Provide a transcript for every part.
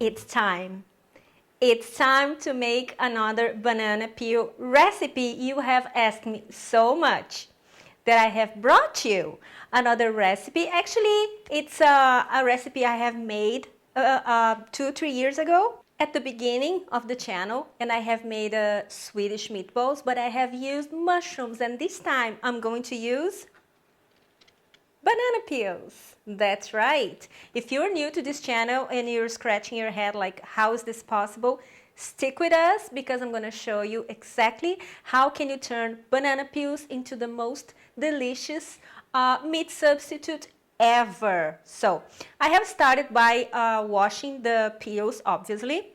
it's time. It's time to make another banana peel recipe. You have asked me so much that I have brought you another recipe. Actually, it's a recipe I have made 2-3 years ago at the beginning of the channel, and I have made Swedish meatballs, but I have used mushrooms, and this time I'm going to use banana peels. That's right. If you're new to this channel and you're scratching your head like, how is this possible? Stick with us because I'm going to show you exactly how can you turn banana peels into the most delicious meat substitute ever. So I have started by washing the peels, obviously,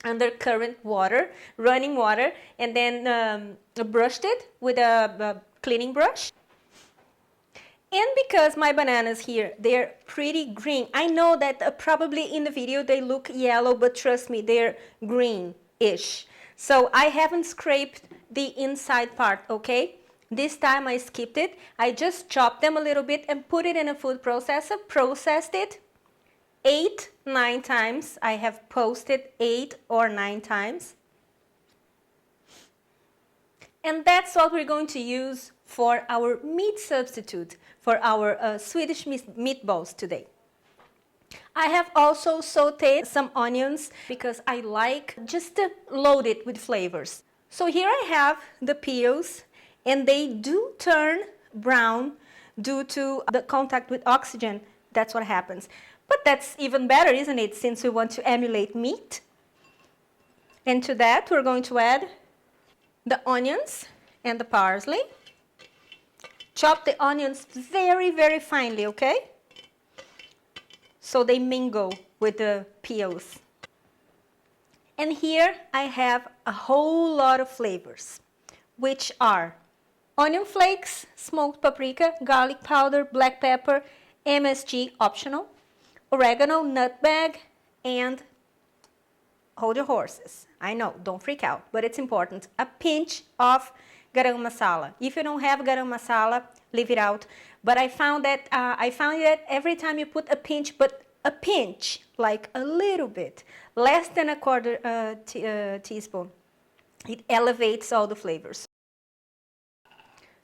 under current water, running water, and then brushed it with a cleaning brush. And because my bananas here, they're pretty green. I know that probably in the video they look yellow, but trust me, they're greenish. So I haven't scraped the inside part, okay? This time I skipped it. I just chopped them a little bit and put it in a food processor, processed it 8-9 times. I have posted 8 or 9 times. And that's what we're going to use for our meat substitute, for our Swedish meatballs today. I have also sauteed some onions because I like just to load it with flavors. So here I have the peels, and they do turn brown due to the contact with oxygen. That's what happens. But that's even better, isn't it, since we want to emulate meat? And to that we're going to add the onions and the parsley. Chop the onions very, very finely, okay? So they mingle with the peels. And here I have a whole lot of flavors, which are onion flakes, smoked paprika, garlic powder, black pepper, MSG optional, oregano, nutmeg, and hold your horses. I know, don't freak out, but it's important. A pinch of garam masala. If you don't have garam masala, leave it out. But I found that every time you put a pinch, but a pinch, like a little bit, less than a quarter teaspoon, it elevates all the flavors.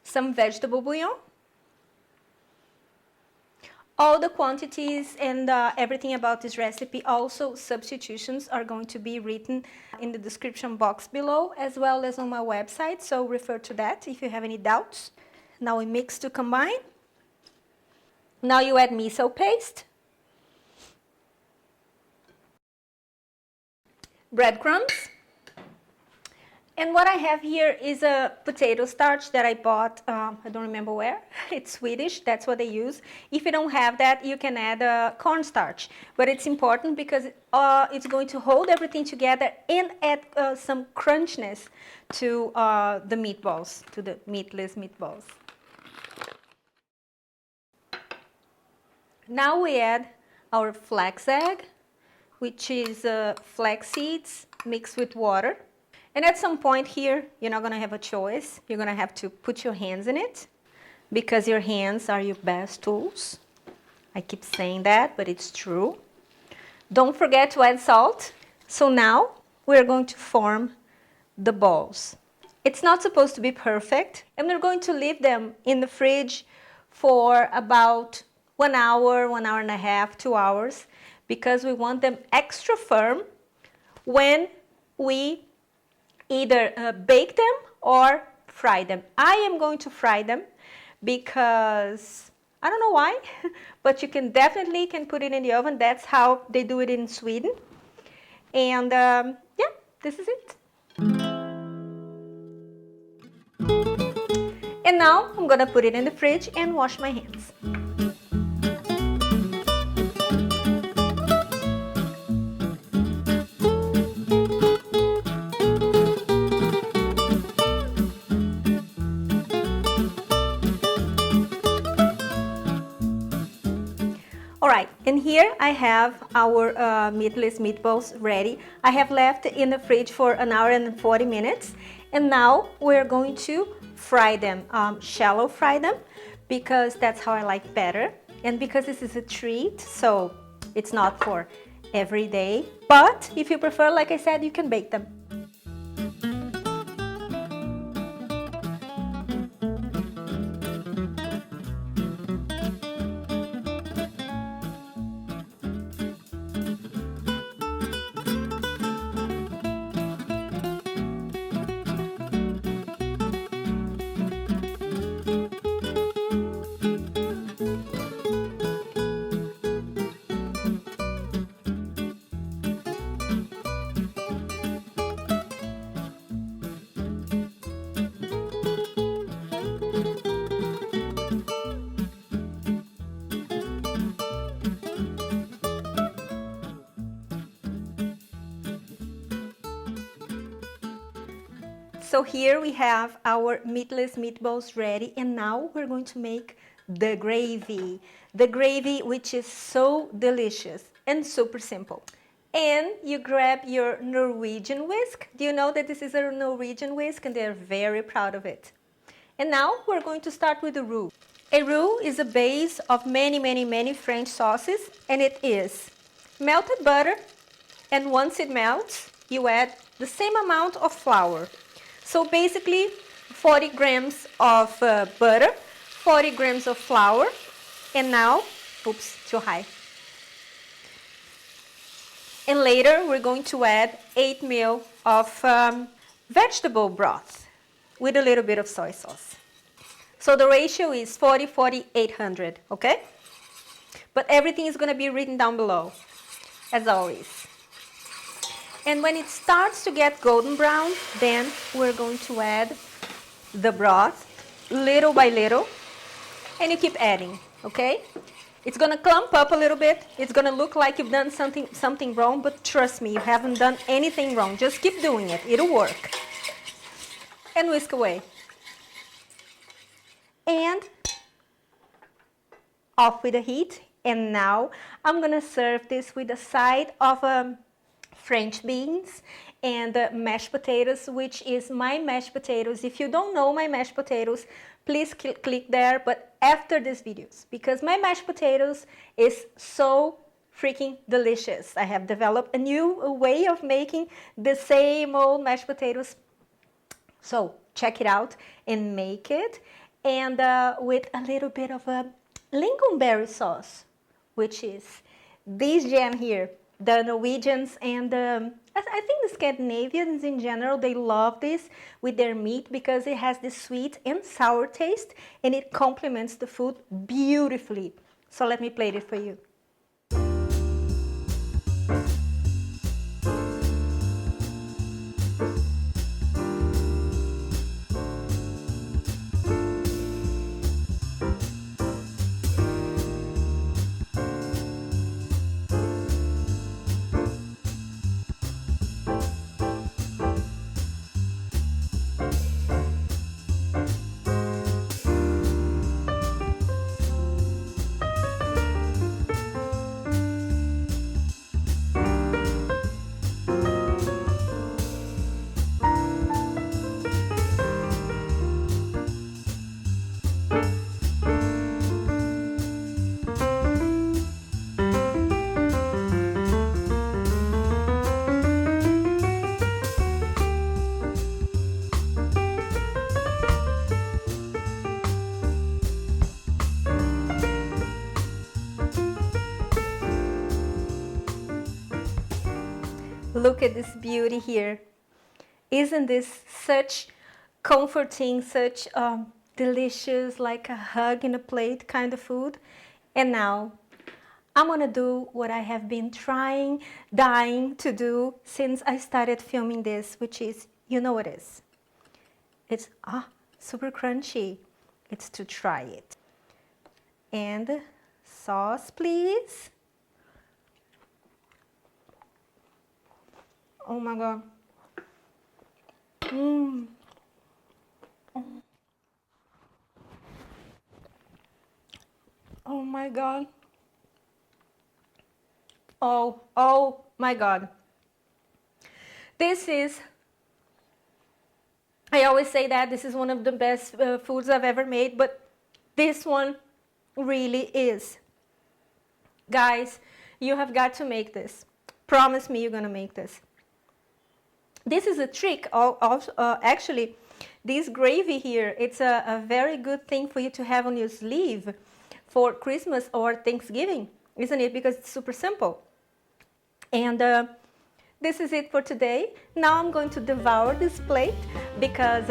Some vegetable bouillon. All the quantities and everything about this recipe, also substitutions, are going to be written in the description box below, as well as on my website, so refer to that if you have any doubts. Now we mix to combine. Now you add miso paste, breadcrumbs, and what I have here is a potato starch that I bought, I don't remember where. It's Swedish, that's what they use. If you don't have that, you can add cornstarch. But it's important because it's going to hold everything together and add some crunchiness to the meatballs, to the meatless meatballs. Now we add our flax egg, which is flax seeds mixed with water. And at some point here, you're not going to have a choice. You're going to have to put your hands in it because your hands are your best tools. I keep saying that, but it's true. Don't forget to add salt. So now we're going to form the balls. It's not supposed to be perfect, and we're going to leave them in the fridge for about 1 hour, 1 hour and a half, 2 hours, because we want them extra firm when we either bake them or fry them. I am going to fry them because I don't know why, but you can definitely put it in the oven. That's how they do it in Sweden. And yeah, this is it. And now I'm gonna put it in the fridge and wash my hands. Alright, and here I have our meatless meatballs ready. I have left it in the fridge for 1 hour and 40 minutes. And now we're going to fry them, shallow fry them, because that's how I like better. And because this is a treat, so it's not for every day. But if you prefer, like I said, you can bake them. So here we have our meatless meatballs ready, and now we're going to make the gravy. The gravy, which is so delicious and super simple. And you grab your Norwegian whisk. Do you know that this is a Norwegian whisk and they're very proud of it? And now we're going to start with the roux. A roux is a base of many French sauces, and it is melted butter, and once it melts, you add the same amount of flour. So basically 40 grams of butter, 40 grams of flour, and now, oops, too high. And later we're going to add 8 ml of vegetable broth with a little bit of soy sauce. So the ratio is 40, 40, 800, okay? But everything is going to be written down below, as always. And when it starts to get golden brown, then we're going to add the broth little by little, and you keep adding, okay? It's going to clump up a little bit. It's going to look like you've done something wrong, but trust me, you haven't done anything wrong. Just keep doing it. It'll work. And whisk away. And off with the heat. And now I'm going to serve this with a side of French beans and mashed potatoes, which is my mashed potatoes. If you don't know my mashed potatoes, please click there, but after these videos, because my mashed potatoes is so freaking delicious. I have developed a new way of making the same old mashed potatoes. So check it out and make it, and with a little bit of a lingonberry sauce, which is this jam here. The Norwegians and I think the Scandinavians in general, they love this with their meat because it has this sweet and sour taste, and it complements the food beautifully. So let me plate it for you. Look at this beauty here. Isn't this such comforting, such delicious, like a hug in a plate kind of food? And now I'm gonna do what I have been dying to do since I started filming this, which is, you know what it is. It's super crunchy. It's to try it. And sauce, please. Oh my God. Oh my God. Oh my God. This is, I always say that this is one of the best foods I've ever made, but this one really is. Guys, you have got to make this. Promise me you're gonna make this. This is a trick. Actually, this gravy here, it's a very good thing for you to have on your sleeve for Christmas or Thanksgiving, isn't it? Because it's super simple. And this is it for today. Now I'm going to devour this plate because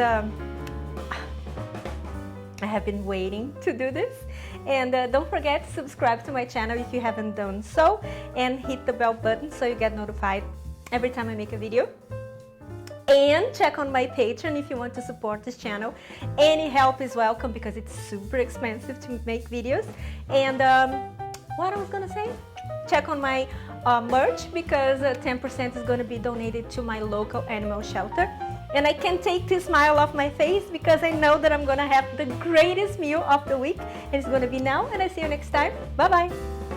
I have been waiting to do this. And don't forget to subscribe to my channel if you haven't done so, and hit the bell button so you get notified every time I make a video. And check on my Patreon if you want to support this channel. Any help is welcome because it's super expensive to make videos. And what I was gonna say? Check on my merch because 10% is gonna be donated to my local animal shelter. And I can take this smile off my face because I know that I'm gonna have the greatest meal of the week. And it's gonna be now, and I see you next time. Bye bye.